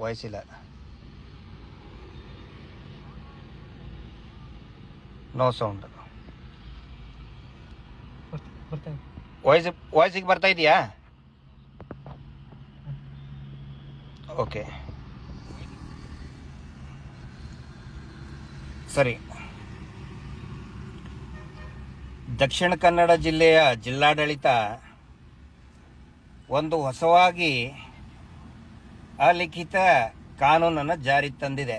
Voice ಇಲ್ಲ, no sound. ವಾಯ್ಸಿಗೆ ಬರ್ತಾ ಇದೆಯಾ? ಓಕೆ ಸರಿ. ದಕ್ಷಿಣ ಕನ್ನಡ ಜಿಲ್ಲೆಯ ಜಿಲ್ಲಾಡಳಿತ ಒಂದು ಹೊಸವಾಗಿ ಅಲಿಖಿತ ಕಾನೂನನ್ನು ಜಾರಿ ತಂದಿದೆ.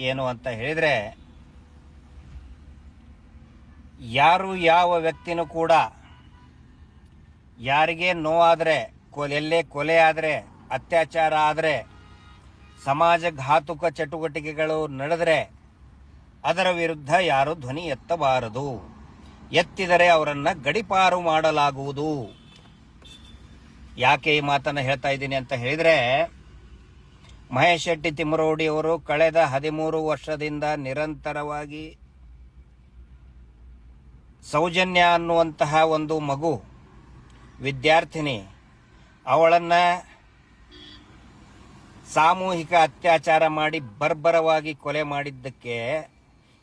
ಏನು ಅಂತ ಹೇಳಿದರೆ, ಯಾರು ಯಾವ ವ್ಯಕ್ತಿನೂ ಕೂಡ ಯಾರಿಗೆ ನೋವಾದರೆ, ಎಲ್ಲೇ ಕೊಲೆ ಆದರೆ, ಅತ್ಯಾಚಾರ ಆದರೆ, ಸಮಾಜಘಾತುಕ ಚಟುವಟಿಕೆಗಳು ನಡೆದರೆ ಅದರ ವಿರುದ್ಧ ಯಾರು ಧ್ವನಿ ಎತ್ತಬಾರದು. ಎತ್ತಿದರೆ ಅವರನ್ನು ಗಡೀಪಾರು ಮಾಡಲಾಗುವುದು. ಯಾಕೆ ಈ ಮಾತನ್ನು ಹೇಳ್ತಾ ಇದ್ದೀನಿ ಅಂತ ಹೇಳಿದರೆ, ಮಹೇಶ್ ಶೆಟ್ಟಿ ತಿಮ್ಮರೋಡಿ ಅವರು ಕಳೆದ 13 ವರ್ಷದಿಂದ ನಿರಂತರವಾಗಿ ಸೌಜನ್ಯ ಅನ್ನುವಂತಹ ಒಂದು ಮಗು ವಿದ್ಯಾರ್ಥಿನಿ, ಅವಳನ್ನು ಸಾಮೂಹಿಕ ಅತ್ಯಾಚಾರ ಮಾಡಿ ಬರ್ಬರವಾಗಿ ಕೊಲೆ ಮಾಡಿದ್ದಕ್ಕೆ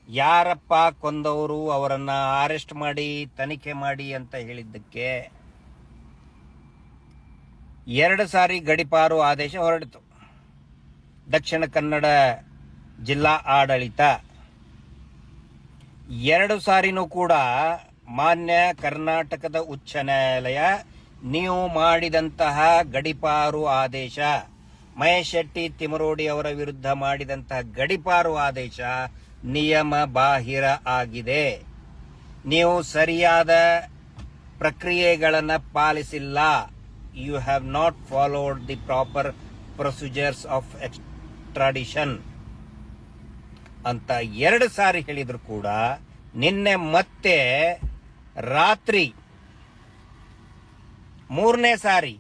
ಯಾರಪ್ಪ ಕೊಂದವರು, ಅವರನ್ನು ಅರೆಸ್ಟ್ ಮಾಡಿ ತನಿಖೆ ಮಾಡಿ ಅಂತ ಹೇಳಿದ್ದಕ್ಕೆ 2 ಸಾರಿ ಗಡೀಪಾರು ಆದೇಶ ಹೊರಡಿತು ದಕ್ಷಿಣ ಕನ್ನಡ ಜಿಲ್ಲಾ ಆಡಳಿತ. 2 ಸಾರಿನೂ ಕೂಡ ಮಾನ್ಯ ಕರ್ನಾಟಕದ ಉಚ್ಚ ನ್ಯಾಯಾಲಯ ನೀವು ಮಾಡಿದಂತಹ ಗಡೀಪಾರು ಆದೇಶ, ಮಹೇಶ್ ಶೆಟ್ಟಿ ತಿಮ್ಮರೋಡಿ ಅವರ ವಿರುದ್ಧ ಮಾಡಿದಂತಹ ಗಡೀಪಾರು ಆದೇಶ ನಿಯಮ ಬಾಹಿರ ಆಗಿದೆ, ನೀವು ಸರಿಯಾದ ಪ್ರಕ್ರಿಯೆಗಳನ್ನು ಪಾಲಿಸಿಲ್ಲ, you have not followed the proper procedures of extradition ಅಂತ 2 ಸಾರಿ ಹೇಳಿದ್ರು ಕೂಡ ನಿನ್ನೆ ಮತ್ತೆ ರಾತ್ರಿ 3ನೇ ಸಾರಿ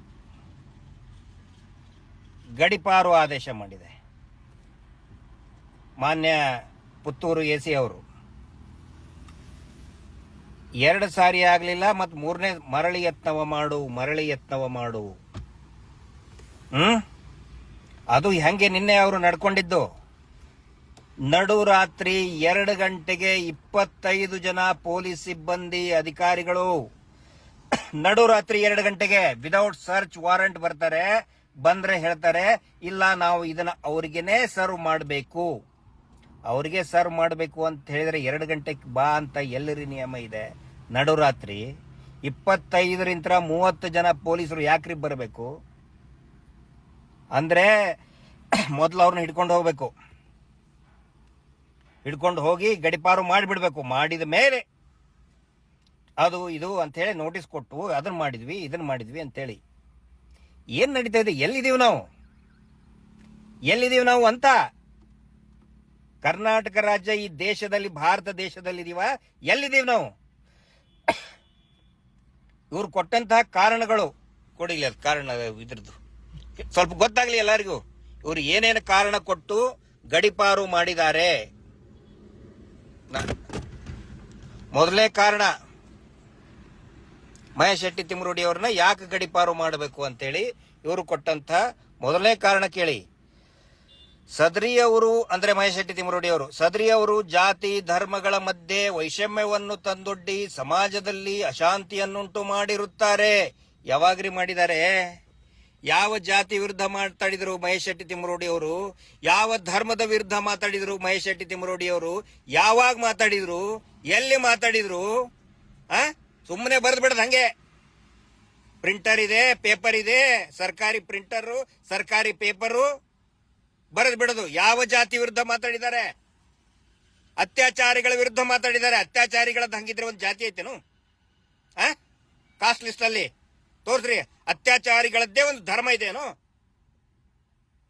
ಗಡೀಪಾರು ಆದೇಶ ಮಾಡಿದೆ ಮಾನ್ಯ ಪುತ್ತೂರು AC ಅವರು. 2 ಸಾರಿ ಆಗಲಿಲ್ಲ, ಮತ್ತು 3ನೇ ಮರಳಿ ಯತ್ನವ ಮಾಡು. ಅದು ಹೆಂಗೆ ನಿನ್ನೆ ಅವರು ನಡ್ಕೊಂಡಿದ್ದು? ನಡುರಾತ್ರಿ 2 ಗಂಟೆಗೆ 25 ಜನ ಪೊಲೀಸ್ ಸಿಬ್ಬಂದಿ ಅಧಿಕಾರಿಗಳು ನಡುರಾತ್ರಿ 2 ಗಂಟೆಗೆ ವಿದೌಟ್ ಸರ್ಚ್ ವಾರೆಂಟ್ ಬರ್ತಾರೆ. ಬಂದ್ರೆ ಹೇಳ್ತಾರೆ, ಇಲ್ಲ ನಾವು ಇದನ್ನ ಅವ್ರಿಗೇನೆ ಸರ್ವ್ ಮಾಡಬೇಕು. ಅವ್ರಿಗೆ ಸರ್ವ್ ಮಾಡಬೇಕು ಅಂತ ಹೇಳಿದ್ರೆ 2 ಗಂಟೆಗೆ ಬಾ ಅಂತ ಎಲ್ಲರಿ ನಿಯಮ ಇದೆ? ನಡುರಾತ್ರಿ 25ರಿಂದ 30 ಜನ ಪೊಲೀಸರು ಯಾಕ್ರಿ ಬರಬೇಕು? ಅಂದ್ರೆ ಮೊದಲು ಅವ್ರನ್ನ ಹಿಡ್ಕೊಂಡು ಹೋಗಿ ಗಡೀಪಾರು ಮಾಡಿಬಿಡ್ಬೇಕು. ಮಾಡಿದ ಮೇಲೆ ಅದು ಇದು ಅಂತೇಳಿ ನೋಟಿಸ್ ಕೊಟ್ಟು ಅದನ್ನ ಮಾಡಿದ್ವಿ ಇದನ್ನ ಮಾಡಿದ್ವಿ ಅಂತೇಳಿ ಏನ್ ನಡೀತಾ ಇದೆ? ಎಲ್ಲಿದ್ದೀವಿ ನಾವು ಅಂತ? ಕರ್ನಾಟಕ ರಾಜ್ಯ ಈ ದೇಶದಲ್ಲಿ, ಭಾರತ ದೇಶದಲ್ಲಿ ಇದೀವ? ಎಲ್ಲಿದ್ದೀವಿ ನಾವು? ಇವ್ರು ಕೊಟ್ಟಂತಹ ಕಾರಣಗಳು ಕೊಡಿಲ್ಲ, ಕಾರಣ ಇದ್ರದ್ದು ಸ್ವಲ್ಪ ಗೊತ್ತಾಗ್ಲಿ ಎಲ್ಲರಿಗೂ. ಇವ್ರು ಏನೇನು ಕಾರಣ ಕೊಟ್ಟು ಗಡೀಪಾರು ಮಾಡಿದ್ದಾರೆ. ಮೊದಲನೇ ಕಾರಣ, ಮಹೇಶ್ ಶೆಟ್ಟಿ ತಿಮ್ಮರೋಡಿ ಅವ್ರನ್ನ ಯಾಕೆ ಗಡೀಪಾರು ಮಾಡಬೇಕು ಅಂತೇಳಿ ಇವರು ಕೊಟ್ಟಂತ ಮೊದಲನೇ ಕಾರಣ ಕೇಳಿ. ಸದ್ರಿ ಅವರು ಅಂದ್ರೆ ಮಹೇಶ್ ಶೆಟ್ಟಿ ತಿಮ್ಮರೋಡಿ ಅವರು, ಸದ್ರಿ ಅವರು ಜಾತಿ ಧರ್ಮಗಳ ಮಧ್ಯೆ ವೈಷಮ್ಯವನ್ನು ತಂದೊಡ್ಡಿ ಸಮಾಜದಲ್ಲಿ ಅಶಾಂತಿಯನ್ನುಂಟು ಮಾಡಿರುತ್ತಾರೆ. ಯಾವಾಗ್ರಿ ಮಾಡಿದ್ದಾರೆ? ಯಾವ ಜಾತಿ ವಿರುದ್ಧ ಮಾತಾಡಿದ್ರು ಮಹೇಶ್ ಶೆಟ್ಟಿ ತಿಮ್ಮರೋಡಿ ಅವರು? ಯಾವ ಧರ್ಮದ ವಿರುದ್ಧ ಮಾತಾಡಿದ್ರು ಮಹೇಶ್ ಶೆಟ್ಟಿ ತಿಮ್ಮರೋಡಿ ಅವರು? ಯಾವಾಗ ಮಾತಾಡಿದ್ರು? ಎಲ್ಲಿ ಮಾತಾಡಿದ್ರು? ಸುಮ್ಮನೆ ಬರೆದು ಬಿಡದ್ ಹಂಗೆ. ಪ್ರಿಂಟರ್ ಇದೆ, ಪೇಪರ್ ಇದೆ, ಸರ್ಕಾರಿ ಪ್ರಿಂಟರು, ಸರ್ಕಾರಿ ಪೇಪರು, ಬರೆದು ಬಿಡೋದು. ಯಾವ ಜಾತಿ ವಿರುದ್ಧ ಮಾತಾಡಿದ್ದಾರೆ? ಅತ್ಯಾಚಾರಿಗಳ ವಿರುದ್ಧ ಮಾತಾಡಿದ್ದಾರೆ. ಅತ್ಯಾಚಾರಿಗಳದ್ದು ಹಂಗಿದ್ರೆ ಒಂದು ಜಾತಿ ಐತೇನು? ಕಾಸ್ಟ್ ಲಿಸ್ಟ್ ಅಲ್ಲಿ ತೋರ್ಸ್ರಿ. ಅತ್ಯಾಚಾರಿಗಳದ್ದೇ ಒಂದು ಧರ್ಮ ಇದೆಯೇನು?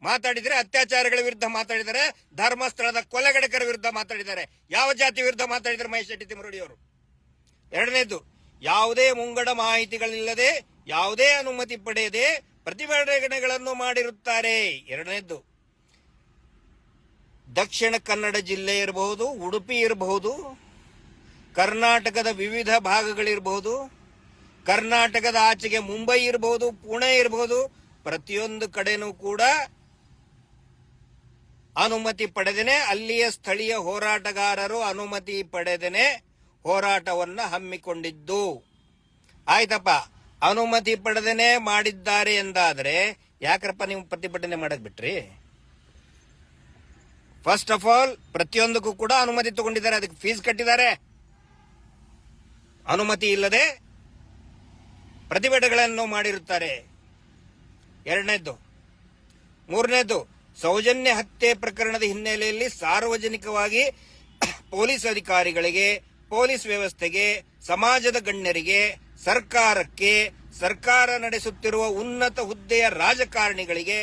ಮಾತಾಡಿದ್ರೆ ಅತ್ಯಾಚಾರಗಳ ವಿರುದ್ಧ ಮಾತಾಡಿದ್ದಾರೆ, ಧರ್ಮಸ್ಥಳದ ಕೊಲೆಗಡಕರ ವಿರುದ್ಧ ಮಾತಾಡಿದ್ದಾರೆ. ಯಾವ ಜಾತಿ ವಿರುದ್ಧ ಮಾತಾಡಿದ್ದಾರೆ ಮಹೇಶ್ ಶೆಟ್ಟಿ ತಿಮ್ಮರೋಡಿ ಅವರು? 2ನೇದು, ಯಾವುದೇ ಮುಂಗಡ ಮಾಹಿತಿಗಳಿಲ್ಲದೆ, ಯಾವುದೇ ಅನುಮತಿ ಪಡೆಯದೆ ಪ್ರತಿಭಟನೆಗಳನ್ನು ಮಾಡಿರುತ್ತಾರೆ. 2ನೇದ್ದು, ದಕ್ಷಿಣ ಕನ್ನಡ ಜಿಲ್ಲೆ ಇರಬಹುದು, ಉಡುಪಿ ಇರಬಹುದು, ಕರ್ನಾಟಕದ ವಿವಿಧ ಭಾಗಗಳಿರಬಹುದು, ಕರ್ನಾಟಕದ ಆಚೆಗೆ ಮುಂಬೈ ಇರಬಹುದು, ಪುಣೆ ಇರಬಹುದು, ಪ್ರತಿಯೊಂದು ಕಡೆನೂ ಕೂಡ ಅನುಮತಿ ಪಡೆದೇನೆ, ಅಲ್ಲಿಯ ಸ್ಥಳೀಯ ಹೋರಾಟಗಾರರು ಅನುಮತಿ ಪಡೆದೇನೆ ಹೋರಾಟವನ್ನ ಹಮ್ಮಿಕೊಂಡಿದ್ದು. ಆಯ್ತಪ್ಪ, ಅನುಮತಿ ಪಡೆದೇನೆ ಮಾಡಿದ್ದಾರೆ ಎಂದಾದ್ರೆ ಯಾಕ್ರಪ್ಪ ನೀವು ಪ್ರತಿಭಟನೆ ಮಾಡಕ್ ಬಿಟ್ರಿ? ಫಸ್ಟ್ ಆಫ್ ಆಲ್ ಪ್ರತಿಯೊಂದಕ್ಕೂ ಕೂಡ ಅನುಮತಿ ತಗೊಂಡಿದ್ದಾರೆ, ಅದಕ್ಕೆ ಫೀಸ್ ಕಟ್ಟಿದ್ದಾರೆ. ಅನುಮತಿ ಇಲ್ಲದೆ ಪ್ರತಿಭಟನೆಗಳನ್ನು ಮಾಡಿರುತ್ತಾರೆ. ಎರಡನೇದ್ದು. ಮೂರನೇದ್ದು, ಸೌಜನ್ಯ ಹತ್ಯೆ ಪ್ರಕರಣದ ಹಿನ್ನೆಲೆಯಲ್ಲಿ ಸಾರ್ವಜನಿಕವಾಗಿ ಪೊಲೀಸ್ ಅಧಿಕಾರಿಗಳಿಗೆ, ಪೊಲೀಸ್ ವ್ಯವಸ್ಥೆಗೆ, ಸಮಾಜದ ಗಣ್ಯರಿಗೆ, ಸರ್ಕಾರಕ್ಕೆ, ಸರ್ಕಾರ ನಡೆಸುತ್ತಿರುವ ಉನ್ನತ ಹುದ್ದೆಯ ರಾಜಕಾರಣಿಗಳಿಗೆ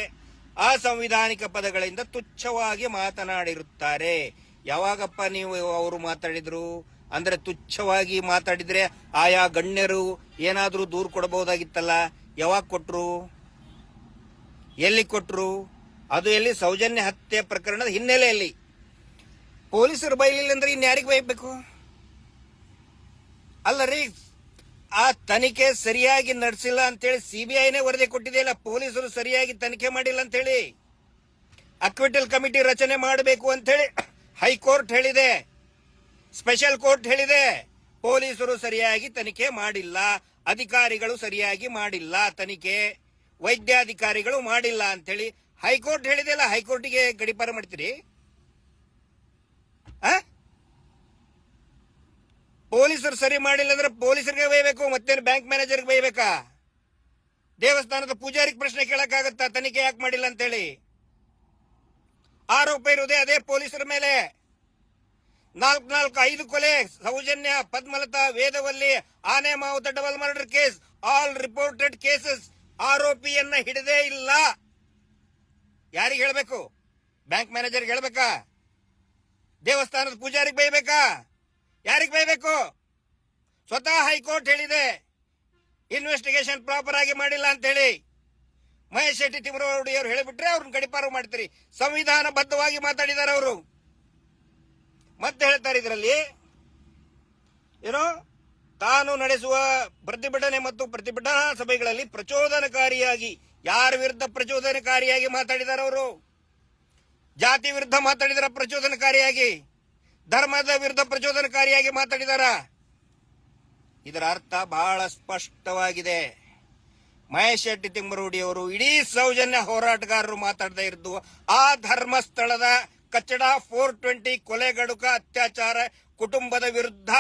ಅಸಂವಿಧಾನಿಕ ಪದಗಳಿಂದ ತುಚ್ಛವಾಗಿ ಮಾತನಾಡಿರುತ್ತಾರೆ. ಯಾವಾಗಪ್ಪ ನೀವು ಅವರು ಮಾತಾಡಿದ್ರು? ಅಂದ್ರೆ ತುಚ್ಛವಾಗಿ ಮಾತಾಡಿದ್ರೆ ಆಯಾ ಗಣ್ಯರು ಏನಾದ್ರೂ ದೂರು ಕೊಡಬಹುದಾಗಿತ್ತಲ್ಲ. ಯಾವಾಗ ಕೊಟ್ರು? ಎಲ್ಲಿ ಕೊಟ್ರು? ಅದು ಎಲ್ಲಿ? ಸೌಜನ್ಯ ಹತ್ಯೆ ಪ್ರಕರಣದ ಹಿನ್ನೆಲೆಯಲ್ಲಿ. ಪೊಲೀಸರು ಬೈಲಿಲ್ಲ ಅಂದ್ರೆ ಇನ್ಯಾರಿಗೆ ಬೈಬೇಕು? ಅಲ್ಲ ರೀ, ಆ ತನಿಖೆ ಸರಿಯಾಗಿ ನಡೆಸಿಲ್ಲ ಅಂತೇಳಿ ಸಿಬಿಐನೇ ವರದಿ ಕೊಟ್ಟಿದೆಯಲ್ಲ, ಪೊಲೀಸರು ಸರಿಯಾಗಿ ತನಿಖೆ ಮಾಡಿಲ್ಲ ಅಂತೇಳಿ. ಅಕ್ವಿಟಲ್ ಕಮಿಟಿ ರಚನೆ ಮಾಡಬೇಕು ಅಂತೇಳಿ ಹೈಕೋರ್ಟ್ ಹೇಳಿದೆ, ಸ್ಪೆಷಲ್ ಕೋರ್ಟ್ ಹೇಳಿದೆ. ಪೊಲೀಸರು ಸರಿಯಾಗಿ ತನಿಖೆ ಮಾಡಿಲ್ಲ, ಅಧಿಕಾರಿಗಳು ಸರಿಯಾಗಿ ಮಾಡಿಲ್ಲ ತನಿಖೆ, ವೈದ್ಯಾಧಿಕಾರಿಗಳು ಮಾಡಿಲ್ಲ ಅಂತೇಳಿ ಹೈಕೋರ್ಟ್ ಹೇಳಿದೆಯಲ್ಲ. ಹೈಕೋರ್ಟಿಗೆ ಗಡಿಪಾರ ಮಾಡ್ತೀರಿ? ಪೊಲೀಸರು ಸರಿ ಮಾಡಿಲ್ಲ ಅಂದ್ರೆ ಪೊಲೀಸರಿಗೆ ಬೈಬೇಕು, ಮತ್ತೇನು ಬ್ಯಾಂಕ್ ಮ್ಯಾನೇಜರ್ಗೆ ಬೈಬೇಕಾ? ದೇವಸ್ಥಾನದ ಪೂಜಾರಿಗೆ ಪ್ರಶ್ನೆ ಕೇಳಕ್ಕಾಗತ್ತಾ ತನಿಖೆ ಯಾಕೆ ಮಾಡಿಲ್ಲ ಅಂತೇಳಿ? ಆರೋಪ ಇರುವುದೇ ಅದೇ ಪೊಲೀಸರ ಮೇಲೆ. 5 ಕೊಲೆ, ಸೌಜನ್ಯ, ಪದ್ಮಲತಾ, ವೇದವಲ್ಲಿ, ಆನೆ ಮಾವು double murder case, all reported cases. ಆರೋಪಿಯನ್ನ ಹಿಡದೇ ಇಲ್ಲ. ಯಾರಿಗೆ ಹೇಳ್ಬೇಕು? ಬ್ಯಾಂಕ್ ಮ್ಯಾನೇಜರ್ಗೆ ಹೇಳ್ಬೇಕಾ? ದೇವಸ್ಥಾನದ ಪೂಜಾರಿಗೆ ಬೈಬೇಕಾ? ಯಾರಿಗೆ ಬೈಬೇಕು? ಸ್ವತಃ ಹೈಕೋರ್ಟ್ ಹೇಳಿದೆ ಇನ್ವೆಸ್ಟಿಗೇಷನ್ ಪ್ರಾಪರ್ ಆಗಿ ಮಾಡಿಲ್ಲ ಅಂತ ಹೇಳಿ. ಮಹೇಶ್ ಶೆಟ್ಟಿ ತಿಮ್ಮರೋಡಿ ಅವರು ಹೇಳಿಬಿಟ್ರೆ ಅವ್ರನ್ನ ಗಡಿಪಾರು ಮಾಡ್ತೀರಿ. ಸಂವಿಧಾನ ಬದ್ಧವಾಗಿ ಮಾತಾಡಿದ್ದಾರೆ ಅವರು. ಮತ್ತೆ ಹೇಳ್ತಾರೆ ಇದರಲ್ಲಿ ಏನೋ, ತಾನು ನಡೆಸುವ ಪ್ರತಿಭಟನೆ ಮತ್ತು ಪ್ರತಿಭಟನಾ ಸಭೆಗಳಲ್ಲಿ ಪ್ರಚೋದನಕಾರಿಯಾಗಿ, ಯಾರ ವಿರುದ್ಧ ಪ್ರಚೋದನಕಾರಿಯಾಗಿ ಮಾತಾಡಿದಾರೆ ಅವರು? ಜಾತಿ ವಿರುದ್ಧ ಮಾತಾಡಿದಾರ ಪ್ರಚೋದನಕಾರಿಯಾಗಿ, ಧರ್ಮದ ವಿರುದ್ಧ ಪ್ರಚೋದನಕಾರಿಯಾಗಿ ಮಾತಾಡಿದಾರ. ಇದರ ಅರ್ಥ ಬಹಳ ಸ್ಪಷ್ಟವಾಗಿದೆ. ಮಹೇಶ್ ಶೆಟ್ಟಿ ತಿಮ್ಮರೋಡಿ ಅವರು ಇಡೀ ಸೌಜನ್ಯ ಹೋರಾಟಗಾರರು ಮಾತಾಡದೇ ಇದ್ದು ಆ ಧರ್ಮಸ್ಥಳದ ಕಚ್ಚಡ 420 ಕೊಲೆಗಡುಕ ಅತ್ಯಾಚಾರ ಕುಟುಂಬದ ವಿರುದ್ಧ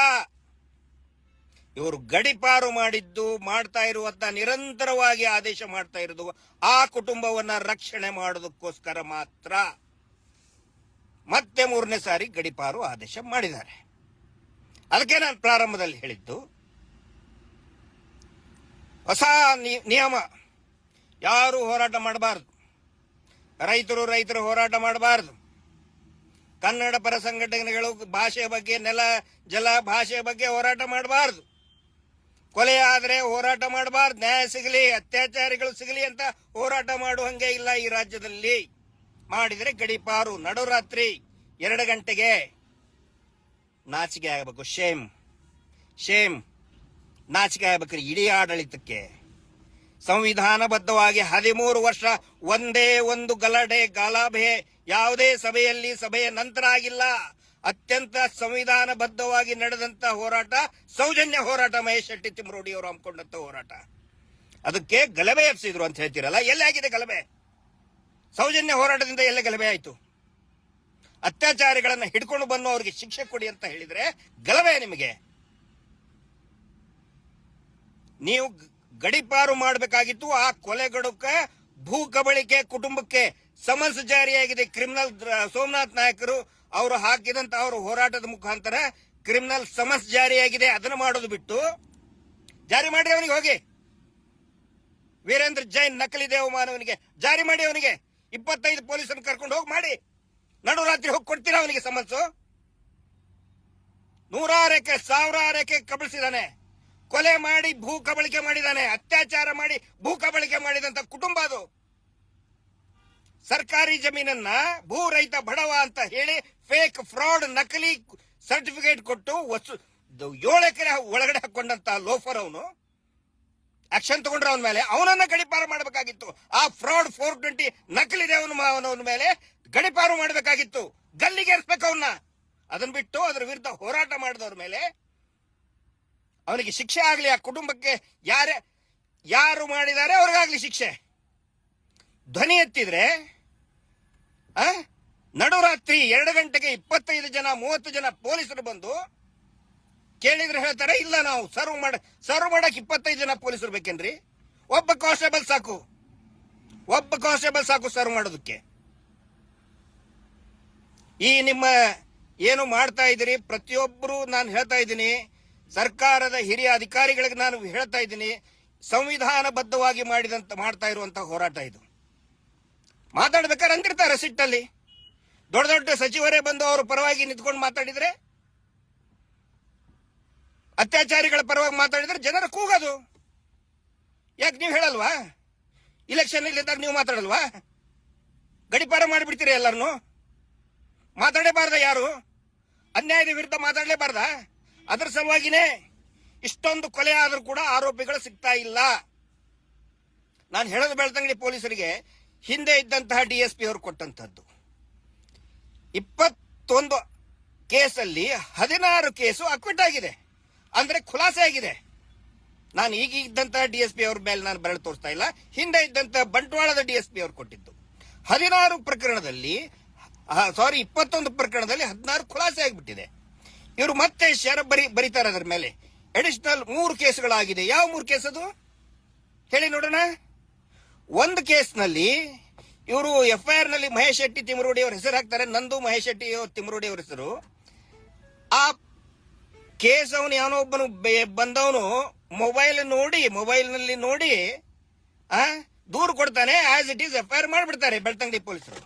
ಇವರು ಗಡಿಪಾರು ಮಾಡಿದ್ದು, ಮಾಡ್ತಾ ಇರುವಂತ ನಿರಂತರವಾಗಿ ಆದೇಶ ಮಾಡ್ತಾ ಇರೋದು ಆ ಕುಟುಂಬವನ್ನ ರಕ್ಷಣೆ ಮಾಡೋದಕ್ಕೋಸ್ಕರ ಮಾತ್ರ. ಮತ್ತೆ 3ನೇ ಸಾರಿ ಗಡಿಪಾರು ಆದೇಶ ಮಾಡಿದ್ದಾರೆ. ಅದಕ್ಕೆ ನಾನು ಪ್ರಾರಂಭದಲ್ಲಿ ಹೇಳಿದ್ದು, ಹೊಸ ನಿಯಮ, ಯಾರು ಹೋರಾಟ ಮಾಡಬಾರ್ದು, ರೈತರು ಹೋರಾಟ ಮಾಡಬಾರ್ದು, ಕನ್ನಡ ಪರ ಸಂಘಟನೆಗಳು ಭಾಷೆಯ ಬಗ್ಗೆ, ನೆಲ ಜಲ ಭಾಷೆಯ ಬಗ್ಗೆ ಹೋರಾಟ ಮಾಡಬಾರ್ದು, ಕೊಲೆ ಆದ್ರೆ ಹೋರಾಟ ಮಾಡಬಾರ್ದು, ನ್ಯಾಯ ಸಿಗಲಿ, ಅತ್ಯಾಚಾರಿಗಳು ಸಿಗಲಿ ಅಂತ ಹೋರಾಟ ಮಾಡುವಂಗೆ ಇಲ್ಲ ಈ ರಾಜ್ಯದಲ್ಲಿ. ಮಾಡಿದ್ರೆ ಗಡಿಪಾರು, ನಡುರಾತ್ರಿ 2 ಗಂಟೆಗೆ. ನಾಚಿಕೆ ಆಗಬೇಕು. ಶೇಮ್ ನಾಚಿಕೆ ಆಗಬೇಕು ಇಡೀ ಆಡಳಿತಕ್ಕೆ. ಸಂವಿಧಾನಬದ್ಧವಾಗಿ 13 ವರ್ಷ ಒಂದೇ ಒಂದು ಗಲಾಭೆ ಯಾವುದೇ ಸಭೆಯಲ್ಲಿ, ಸಭೆಯ ನಂತರ ಆಗಿಲ್ಲ. ಅತ್ಯಂತ ಸಂವಿಧಾನಬದ್ಧವಾಗಿ ನಡೆದಂತ ಹೋರಾಟ ಸೌಜನ್ಯ ಹೋರಾಟ. ಮಹೇಶ್ ಶೆಟ್ಟಿ ತಿಮ್ಮರೋಡಿ ಅವರು ಹಮ್ಮಿಕೊಂಡಂತ ಹೋರಾಟ. ಅದಕ್ಕೆ ಗಲಭೆ ಎಬ್ಸಿದ್ರು ಅಂತ ಹೇಳ್ತೀರಲ್ಲ, ಎಲ್ಲಾಗಿದೆ ಗಲಭೆ? ಸೌಜನ್ಯ ಹೋರಾಟದಿಂದ ಎಲ್ಲ ಗಲಭೆ ಆಯ್ತು? ಅತ್ಯಾಚಾರಿಗಳನ್ನ ಹಿಡ್ಕೊಂಡು ಬಂದು ಅವ್ರಿಗೆ ಶಿಕ್ಷೆ ಕೊಡಿ ಅಂತ ಹೇಳಿದ್ರೆ ಗಲಭೆ ನಿಮಗೆ? ನೀವು ಗಡಿಪಾರು ಮಾಡಬೇಕಾಗಿತ್ತು. ಆ ಕೊಲೆಗಡುಕ ಭೂ ಕಬಳಿಕೆ ಕುಟುಂಬಕ್ಕೆ ಸಮನ್ಸ್ ಜಾರಿಯಾಗಿದೆ. ಕ್ರಿಮಿನಲ್ ಸೋಮನಾಥ್ ನಾಯಕರು ಅವರು ಹಾಕಿದಂತ ಅವರು ಹೋರಾಟದ ಮುಖಾಂತರ ಕ್ರಿಮಿನಲ್ ಸಮನ್ಸ್ ಜಾರಿಯಾಗಿದೆ. ಅದನ್ನು ಮಾಡೋದು ಬಿಟ್ಟು ಜಾರಿ ಮಾಡಿ ಅವನಿಗೆ ಹೋಗಿ. ವೀರೇಂದ್ರ ಜೈನ್ ನಕಲಿ ದೇವಮಾನವನಿಗೆ ಜಾರಿ ಮಾಡಿ, ಅವನಿಗೆ 25 ಪೊಲೀಸರನ್ನು ಕರ್ಕೊಂಡು ಹೋಗಿ ಮಾಡಿ. ನಡುರಾತ್ರಿ ಹೋಗಿ ಕೊಡ್ತೀರಾ ಅವನಿಗೆ ಸಮನ್ಸು? 100 ಎಕರೆ 1000 ಎಕರೆ ಕಬಳಿಸಿದಾನೆ, ಕೊಲೆ ಮಾಡಿ ಭೂ ಕಬಳಿಕೆ ಮಾಡಿದಾನೆ, ಅತ್ಯಾಚಾರ ಮಾಡಿ ಭೂ ಕಬಳಿಕೆ ಮಾಡಿದಂತ ಕುಟುಂಬ ಅದು. ಸರ್ಕಾರಿ ಜಮೀನನ್ನ ಭೂ ರೈತ ಬಡವ ಅಂತ ಹೇಳಿ ಫೇಕ್ ಫ್ರಾಡ್ ನಕಲಿ ಸರ್ಟಿಫಿಕೇಟ್ ಕೊಟ್ಟು 7 ಎಕರೆ ಒಳಗಡೆ ಹಾಕೊಂಡಂತ ಲೋಫರ್ ಅವನು. ಆಕ್ಷನ್ ತಗೊಂಡ್ರೆ ಅವನ ಮೇಲೆ, ಅವನನ್ನ ಗಡಿಪಾರು ಮಾಡಬೇಕಾಗಿತ್ತು. ಆ ಫ್ರಾಡ್ 420 ನಕಲಿ ದೇವನ ಮೇಲೆ ಗಡಿಪಾರು ಮಾಡಬೇಕಾಗಿತ್ತು, ಗಲ್ಲಿಗೆ ಏರ್ಸ್ಬೇಕು ಅವನ್ನ. ಅದನ್ನ ಬಿಟ್ಟು ಅದರ ವಿರುದ್ಧ ಹೋರಾಟ ಮಾಡಿದವ್ರ ಮೇಲೆ ಅವನಿಗೆ ಶಿಕ್ಷೆ ಆಗ್ಲಿ, ಆ ಕುಟುಂಬಕ್ಕೆ ಯಾರು ಮಾಡಿದ್ದಾರೆ ಅವ್ರಿಗಾಗ್ಲಿ ಶಿಕ್ಷೆ. ಧ್ವನಿ ಎತ್ತಿದ್ರೆ ನಡುರಾತ್ರಿ 2 ಗಂಟೆಗೆ 25 ಜನ 30 ಜನ ಪೊಲೀಸರು ಬಂದು ಕೇಳಿದ್ರೆ ಹೇಳ್ತಾರೆ, ಇಲ್ಲ ನಾವು ಸರ್ವ್ ಮಾಡಕ್ 25 ಜನ ಪೊಲೀಸರು ಬೇಕೇನ್ರಿ? ಒಬ್ಬ ಕಾನ್ಸ್ಟೇಬಲ್ ಸಾಕು ಸರ್ವ್ ಮಾಡೋದಕ್ಕೆ. ಈ ನಿಮ್ಮ ಏನು ಮಾಡ್ತಾ ಇದ್ದೀರಿ, ಪ್ರತಿಯೊಬ್ಬರು ನಾನು ಹೇಳ್ತಾ ಇದ್ದೀನಿ, ಸರ್ಕಾರದ ಹಿರಿಯ ಅಧಿಕಾರಿಗಳಿಗೆ ನಾನು ಹೇಳ್ತಾ ಇದ್ದೀನಿ, ಸಂವಿಧಾನಬದ್ಧವಾಗಿ ಮಾಡ್ತಾ ಇರುವಂತಹ ಹೋರಾಟ ಇದು. ಮಾತಾಡ್ಬೇಕಾದ್ರೆ ಅಂದಿರ್ತಾರೆ ಸಿಟ್ಟಲ್ಲಿ, ದೊಡ್ಡ ದೊಡ್ಡ ಸಚಿವರೇ ಬಂದು ಅವ್ರ ಪರವಾಗಿ ನಿಂತ್ಕೊಂಡು ಮಾತಾಡಿದ್ರೆ, ಅತ್ಯಾಚಾರಿಗಳ ಪರವಾಗಿ ಮಾತಾಡಿದ್ರೆ ಜನರ ಕೂಗೋದು. ಯಾಕೆ ನೀವು ಹೇಳಲ್ವಾ? ಇಲೆಕ್ಷನ್ ಇಲ್ಲಿದ್ದಾಗ ನೀವು ಮಾತಾಡಲ್ವಾ? ಗಡಿಪಾರ ಮಾಡಿಬಿಡ್ತೀರಿ ಎಲ್ಲರನ್ನು. ಮಾತಾಡಲೇಬಾರ್ದ? ಯಾರು ಅನ್ಯಾಯದ ವಿರುದ್ಧ ಮಾತಾಡಲೇಬಾರ್ದ? ಅದರ ಸಲುವಾಗಿನೇ ಇಷ್ಟೊಂದು ಕೊಲೆ ಆದರೂ ಕೂಡ ಆರೋಪಿಗಳು ಸಿಗ್ತಾ ಇಲ್ಲ. ನಾನು ಹೇಳೋದು ಬೆಳ್ತಂಗಡಿ ಪೊಲೀಸರಿಗೆ ಹಿಂದೆ ಇದ್ದಂತಹ DSP ಅವರು ಕೊಟ್ಟಂತದ್ದು 21 ಕೇಸಲ್ಲಿ 16 ಕೇಸು ಅಕ್ವಿಟ್ ಆಗಿದೆ, ಅಂದ್ರೆ ಖುಲಾಸೆ ಆಗಿದೆ. ನಾನು ಈಗ ಇದ್ದಂತಹ DSP ಅವ್ರ ಮೇಲೆ ನಾನು ಬೆರಳು ತೋರಿಸ್ತಾ ಇಲ್ಲ, ಹಿಂದೆ ಇದ್ದಂತಹ ಬಂಟ್ವಾಳದ DSP ಅವರು ಕೊಟ್ಟಿದ್ದು 16 ಪ್ರಕರಣದಲ್ಲಿ 21 ಪ್ರಕರಣದಲ್ಲಿ 16 ಖುಲಾಸೆ ಆಗಿಬಿಟ್ಟಿದೆ. ಇವರು ಮತ್ತೆ ಬರೀತಾರೆ ಅದರ ಮೇಲೆ ಅಡಿಷನಲ್ 3 ಕೇಸುಗಳಾಗಿದೆ. ಯಾವ 3 ಕೇಸ್ ಅದು ಹೇಳಿ ನೋಡೋಣ. ಒಂದು ಕೇಸ್ನಲ್ಲಿ ಇವರು FIR ನಲ್ಲಿ ಮಹೇಶ್ ಶೆಟ್ಟಿ ತಿಮರೋಡಿ ಅವರ ಹೆಸರು ಹಾಕ್ತಾರೆ, ನಂದು ಮಹೇಶ್ ಶೆಟ್ಟಿ ತಿಮರೋಡಿ ಅವರ ಹೆಸರು. ಆ ಕೇಸ್ ಅವನು ಯಾವನೋ ಒಬ್ಬನು ಬಂದವನು ಮೊಬೈಲ್ ನಲ್ಲಿ ನೋಡಿ ದೂರು ಕೊಡ್ತಾನೆ, ಆಸ್ ಇಟ್ ಈಸ್ FIR ಮಾಡಿಬಿಡ್ತಾರೆ ಬೆಳ್ತಂಗಡಿ ಪೊಲೀಸರು.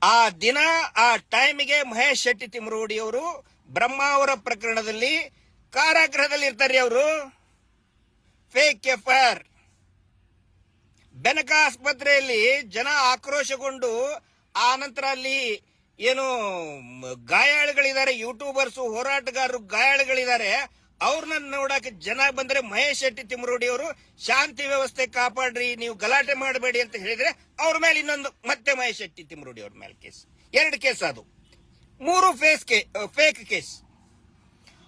ಆ ದಿನ ಆ ಟೈಮಿಗೆ ಮಹೇಶ್ ಶೆಟ್ಟಿ ತಿಮರೋಡಿ ಅವರು ಬ್ರಹ್ಮಾವರ ಪ್ರಕರಣದಲ್ಲಿ ಕಾರಾಗೃಹದಲ್ಲಿ ಇರ್ತಾರೆ. ಅವರು ಫೇಕ್ FIR. ಬೆನಕ ಆಸ್ಪತ್ರೆಯಲ್ಲಿ ಜನ ಆಕ್ರೋಶಗೊಂಡು ಆ ನಂತರ ಅಲ್ಲಿ ಏನು ಗಾಯಾಳುಗಳಿದ್ದಾರೆ, ಯೂಟ್ಯೂಬರ್ಸ್ ಹೋರಾಟಗಾರರು ಗಾಯಾಳುಗಳಿದ್ದಾರೆ, ಅವ್ರನ್ನ ನೋಡಕ್ಕೆ ಜನ ಬಂದ್ರೆ ಮಹೇಶ್ ಶೆಟ್ಟಿ ತಿಮರೋಡಿ ಅವರು ಶಾಂತಿ ವ್ಯವಸ್ಥೆ ಕಾಪಾಡ್ರಿ, ನೀವು ಗಲಾಟೆ ಮಾಡಬೇಡಿ ಅಂತ ಹೇಳಿದ್ರೆ ಅವ್ರ ಮೇಲೆ ಇನ್ನೊಂದು ಮತ್ತೆ ಮಹೇಶ್ ಶೆಟ್ಟಿ ತಿಮರೋಡಿ ಅವ್ರ ಮೇಲೆ ಕೇಸ್. 2 ಕೇಸ್ ಅದು, 3 ಫೇಕ್ ಕೇಸ್.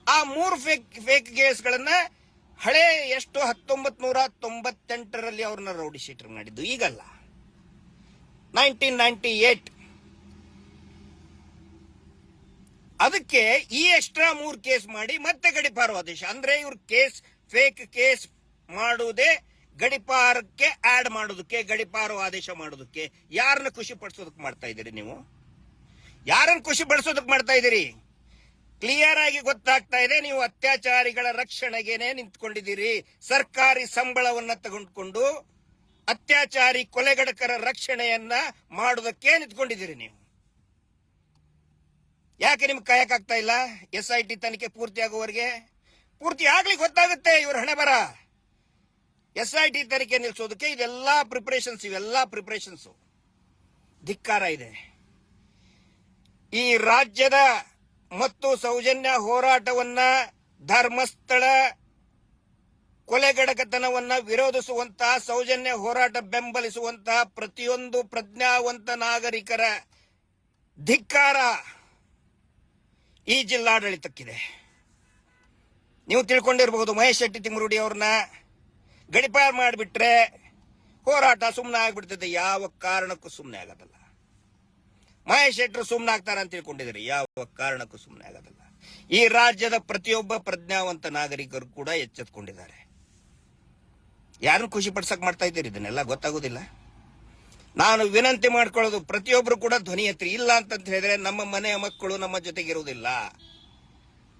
ಆ 3 ಫೇಕ್ ಕೇಸ್ಗಳನ್ನ ಹಳೆ 1998ರಲ್ಲಿ ಅವ್ರನ್ನ ರೌಡಿ ಶೀಟರ್ ಮಾಡಿದ್ದು, ಈಗಲ್ಲ, 1998. ಅದಕ್ಕೆ ಈ ಎಕ್ಸ್ಟ್ರಾ 3 ಕೇಸ್ ಮಾಡಿ ಮತ್ತೆ ಗಡಿಪಾರು ಆದೇಶ. ಅಂದ್ರೆ ಇವ್ರ ಫೇಕ್ ಕೇಸ್ ಮಾಡುವುದೇ ಗಡಿಪಾರಕ್ಕೆ ಆಡ್ ಮಾಡೋದಕ್ಕೆ, ಗಡಿಪಾರು ಆದೇಶ ಮಾಡೋದಕ್ಕೆ. ಯಾರನ್ನ ಖುಷಿ ಪಡಿಸೋದಕ್ಕೆ ಮಾಡ್ತಾ ಇದ್ದೀರಿ ನೀವು? ಯಾರನ್ನ ಖುಷಿ ಪಡಿಸೋದಕ್ಕೆ ಮಾಡ್ತಾ ಇದ್ದೀರಿ? ಕ್ಲಿಯರ್ ಆಗಿ ಗೊತ್ತಾಗ್ತಾ ಇದೆ, ನೀವು ಅತ್ಯಾಚಾರಿಗಳ ರಕ್ಷಣೆಗೇನೆ ನಿಂತ್ಕೊಂಡಿದ್ದೀರಿ. ಸರ್ಕಾರಿ ಸಂಬಳವನ್ನ ತಗೊಂಡ್ಕೊಂಡು ಅತ್ಯಾಚಾರಿ ಕೊಲೆಗಡಕರ ರಕ್ಷಣೆಯನ್ನ ಮಾಡೋದಕ್ಕೆ ನಿಂತ್ಕೊಂಡಿದ್ದೀರಿ ನೀವು. ಯಾಕೆ ನಿಮ್ಗೆ ಕಾಯಕ್ಕಾಗ್ತಾ ಇಲ್ಲ? SIT ತನಿಖೆ ಪೂರ್ತಿ ಆಗುವವರೆಗೆ ಪೂರ್ತಿ ಆಗ್ಲಿ ಗೊತ್ತಾಗುತ್ತೆ ಇವ್ರ ಹಣೆ ಬರ. SIT ತನಿಖೆ ನಿಲ್ಲಿಸೋದಕ್ಕೆ ಇವೆಲ್ಲಾ ಪ್ರಿಪರೇಷನ್ಸ್ ಧಿಕ್ಕಾರ ಇದೆ. ಈ ರಾಜ್ಯದ ಮತ್ತು ಸೌಜನ್ಯ ಹೋರಾಟವನ್ನ, ಧರ್ಮಸ್ಥಳ ಕೊಲೆಗಡಕತನವನ್ನ ವಿರೋಧಿಸುವಂತಹ, ಸೌಜನ್ಯ ಹೋರಾಟ ಬೆಂಬಲಿಸುವಂತಹ ಪ್ರತಿಯೊಂದು ಪ್ರಜ್ಞಾವಂತ ನಾಗರಿಕರ ಧಿಕ್ಕಾರ ಈ ಜಿಲ್ಲಾಡಳಿತಕ್ಕಿದೆ. ನೀವು ತಿಳ್ಕೊಂಡಿರಬಹುದು, ಮಹೇಶ್ ಶೆಟ್ಟಿ ತಿಮರೋಡಿ ಅವ್ರನ್ನ ಗಡಿಪಾರು ಮಾಡಿಬಿಟ್ರೆ ಹೋರಾಟ ಸುಮ್ಮನೆ ಆಗ್ಬಿಡ್ತದೆ. ಯಾವ ಕಾರಣಕ್ಕೂ ಸುಮ್ಮನೆ ಆಗೋದಲ್ಲ. ಮಹೇಶ್ ಶೆಟ್ಟರು ಸುಮ್ಮನೆ ಆಗ್ತಾರೆ ಅಂತ ತಿಳ್ಕೊಂಡಿದ್ದೀರಿ, ಯಾವ ಕಾರಣಕ್ಕೂ ಸುಮ್ಮನೆ ಆಗೋದಲ್ಲ. ಈ ರಾಜ್ಯದ ಪ್ರತಿಯೊಬ್ಬ ಪ್ರಜ್ಞಾವಂತ ನಾಗರಿಕರು ಕೂಡ ಎಚ್ಚೆತ್ಕೊಂಡಿದ್ದಾರೆ. ಯಾರನ್ನು ಖುಷಿ ಪಡಿಸಕ್ ಮಾಡ್ತಾ ಇದ್ದೀರಿ? ಇದನ್ನೆಲ್ಲ ಗೊತ್ತಾಗೋದಿಲ್ಲ. ನಾನು ವಿನಂತಿ ಮಾಡ್ಕೊಳ್ಳೋದು, ಪ್ರತಿಯೊಬ್ರು ಕೂಡ ಧ್ವನಿ ಎತ್ತಿರಿ. ಇಲ್ಲ ಅಂತ ಹೇಳಿದ್ರೆ ನಮ್ಮ ಮನೆಯ ಮಕ್ಕಳು ನಮ್ಮ ಜೊತೆಗಿರುವುದಿಲ್ಲ.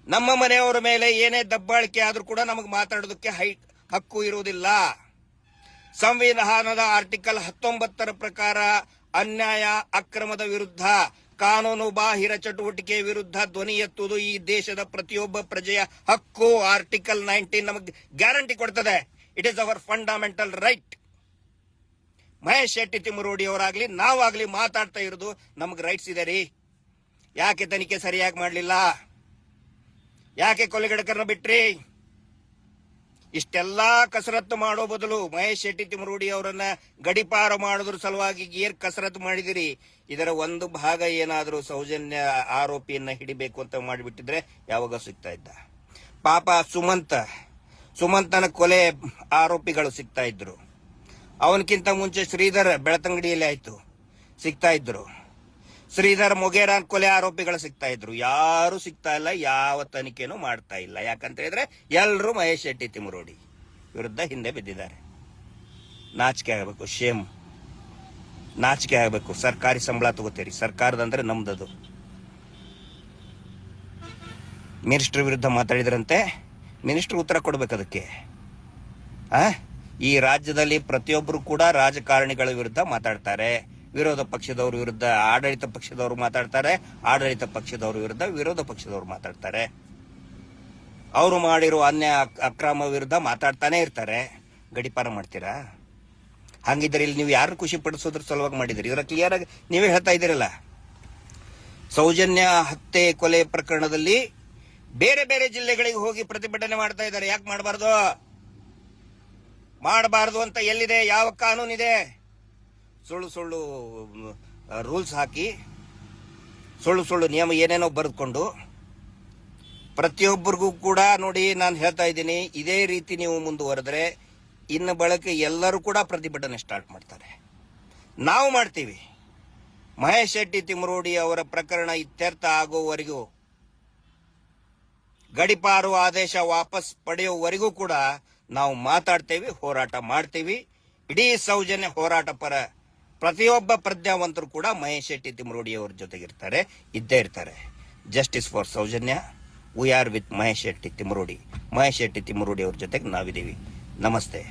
ನಮ್ಮ ಮನೆಯವರ ಮೇಲೆ ಏನೇ ದಬ್ಬಾಳಿಕೆ ಆದ್ರೂ ಕೂಡ ನಮಗೆ ಮಾತಾಡೋದಕ್ಕೆ ಹಕ್ಕು ಇರುವುದಿಲ್ಲ. ಸಂವಿಧಾನದ ಆರ್ಟಿಕಲ್ 19 ಪ್ರಕಾರ ಅನ್ಯಾಯ ಅಕ್ರಮದ ವಿರುದ್ಧ, ಕಾನೂನು ಬಾಹಿರ ಚಟುವಟಿಕೆ ವಿರುದ್ಧ ಧ್ವನಿ ಎತ್ತುವುದು ಈ ದೇಶದ ಪ್ರತಿಯೊಬ್ಬ ಪ್ರಜೆಯ ಹಕ್ಕು. ಆರ್ಟಿಕಲ್ 19 ನಮಗೆ ಗ್ಯಾರಂಟಿ ಕೊಡ್ತದೆ. It is our fundamental right. Mahesh Shetty Timarodi ಅವರಾಗ್ಲಿ ನಾವಾಗ್ಲಿ ಮಾತಾಡ್ತಾ ಇರೋದು ನಮ್ಗೆ ರೈಟ್ಸ್ ಇದೆ ರೀ. ಯಾಕೆ ತನಿಖೆ ಸರಿಯಾಗಿ ಮಾಡಲಿಲ್ಲ? ಯಾಕೆ ಕೊಲೆಗಡಕರನ್ನ ಬಿಟ್ರಿ? ಇಷ್ಟೆಲ್ಲಾ ಕಸರತ್ತು ಮಾಡೋ ಬದಲು ಮಹೇಶ್ ಶೆಟ್ಟಿ ತಿಮರೋಡಿ ಅವರನ್ನ ಗಡಿಪಾರು ಮಾಡೋದ್ರ ಸಲುವಾಗಿ ಏನ್ ಕಸರತ್ತು ಮಾಡಿದಿರಿ, ಇದರ ಒಂದು ಭಾಗ ಏನಾದರೂ ಸೌಜನ್ಯ ಆರೋಪಿಯನ್ನ ಹಿಡಿಬೇಕು ಅಂತ ಮಾಡಿಬಿಟ್ಟಿದ್ರೆ ಯಾವಾಗ ಸಿಗ್ತಾ ಇದ್ದ. ಪಾಪ ಸುಮಂತನ ಕೊಲೆ ಆರೋಪಿಗಳು ಸಿಗ್ತಾ ಇದ್ರು. ಅವನಕ್ಕಿಂತ ಮುಂಚೆ ಶ್ರೀಧರ್ ಬೆಳತಂಗಡಿಯಲ್ಲಿ ಆಯ್ತು, ಸಿಗ್ತಾ ಇದ್ರು. ಶ್ರೀಧರ್ ಮೊಗೇರಾನ್ ಕೊಲೆ ಆರೋಪಿಗಳು ಸಿಗ್ತಾ ಇದ್ರು. ಯಾರು ಸಿಗ್ತಾ ಇಲ್ಲ, ಯಾವ ತನಿಖೆನೂ ಮಾಡ್ತಾ ಇಲ್ಲ. ಯಾಕಂತ ಹೇಳಿದ್ರೆ ಎಲ್ಲರೂ ಮಹೇಶ್ ಶೆಟ್ಟಿ ತಿಮರೋಡಿ ವಿರುದ್ಧ ಹಿಂದೆ ಬಿದ್ದಿದ್ದಾರೆ. ನಾಚಿಕೆ ಆಗಬೇಕು, ಶೇಮ್, ನಾಚಿಕೆ ಆಗಬೇಕು. ಸರ್ಕಾರಿ ಸಂಬಳ ತಗೋತೀರಿ, ಸರ್ಕಾರದಂದ್ರೆ ನಮ್ದದು. ಮಿನಿಸ್ಟರ್ ವಿರುದ್ಧ ಮಾತಾಡಿದ್ರಂತೆ, ಮಿನಿಸ್ಟರ್ ಉತ್ತರ ಕೊಡ್ಬೇಕು ಅದಕ್ಕೆ. ಈ ರಾಜ್ಯದಲ್ಲಿ ಪ್ರತಿಯೊಬ್ಬರು ಕೂಡ ರಾಜಕಾರಣಿಗಳ ವಿರುದ್ಧ ಮಾತಾಡ್ತಾರೆ. ವಿರೋಧ ಪಕ್ಷದವ್ರ ವಿರುದ್ಧ ಆಡಳಿತ ಪಕ್ಷದವರು ಮಾತಾಡ್ತಾರೆ, ಆಡಳಿತ ಪಕ್ಷದವ್ರ ವಿರುದ್ಧ ವಿರೋಧ ಪಕ್ಷದವ್ರು ಮಾತಾಡ್ತಾರೆ. ಅವರು ಮಾಡಿರೋ ಅನ್ಯಾಯ ಅಕ್ರಮ ವಿರುದ್ಧ ಮಾತಾಡ್ತಾನೆ ಇರ್ತಾರೆ. ಗಡಿಪಾರ ಮಾಡ್ತೀರಾ? ಹಂಗಿದ್ರೆ ಇಲ್ಲಿ ನೀವು ಯಾರು ಖುಷಿ ಪಡಿಸೋದ್ರ ಸಲುವಾಗಿ ಮಾಡಿದಿರಿ? ಇದರ ಕ್ಲಿಯರ್ ಆಗಿ ನೀವೇ ಹೇಳ್ತಾ ಇದ್ದೀರಲ್ಲ. ಸೌಜನ್ಯ ಹತ್ಯೆ ಕೊಲೆ ಪ್ರಕರಣದಲ್ಲಿ ಬೇರೆ ಬೇರೆ ಜಿಲ್ಲೆಗಳಿಗೆ ಹೋಗಿ ಪ್ರತಿಭಟನೆ ಮಾಡ್ತಾ ಇದ್ದಾರೆ. ಯಾಕೆ ಮಾಡಬಾರ್ದು ಅಂತ ಎಲ್ಲಿದೆ? ಯಾವ ಕಾನೂನಿದೆ? ಸುಳ್ಳು ರೂಲ್ಸ್ ಹಾಕಿ ಸುಳ್ಳು ನಿಯಮ ಏನೇನೋ ಬರೆದುಕೊಂಡು ಪ್ರತಿಯೊಬ್ಬರಿಗೂ ಕೂಡ ನೋಡಿ, ನಾನು ಹೇಳ್ತಾ ಇದ್ದೀನಿ, ಇದೇ ರೀತಿ ನೀವು ಮುಂದುವರೆದ್ರೆ ಇನ್ನು ಬಳಕೆ ಎಲ್ಲರೂ ಕೂಡ ಪ್ರತಿಭಟನೆ ಸ್ಟಾರ್ಟ್ ಮಾಡ್ತಾರೆ. ನಾವು ಮಾಡ್ತೀವಿ. ಮಹೇಶ್ ಶೆಟ್ಟಿ ತಿಮರೋಡಿ ಅವರ ಪ್ರಕರಣ ಇತ್ಯರ್ಥ ಆಗೋವರೆಗೂ, ಗಡಿಪಾರು ಆದೇಶ ವಾಪಸ್ ಪಡೆಯುವವರೆಗೂ ಕೂಡ ನಾವು ಮಾತಾಡ್ತೇವೆ, ಹೋರಾಟ ಮಾಡ್ತೀವಿ. ಇಡೀ ಸೌಜನ್ಯ ಹೋರಾಟ ಪರ ಪ್ರತಿಯೊಬ್ಬ ಪ್ರಜ್ಞಾವಂತರು ಕೂಡ ಮಹೇಶ್ ಶೆಟ್ಟಿ ತಿಮರೋಡಿ ಅವರ ಜೊತೆಗಿರ್ತಾರೆ, ಇದ್ದೇ ಇರ್ತಾರೆ. Justice for Sowjanya, we are with Mahesh Shetty Timarodi. Mahesh Shetty Timarodi ಅವ್ರ ಜೊತೆಗೆ ನಾವಿದ್ದೀವಿ. ನಮಸ್ತೆ.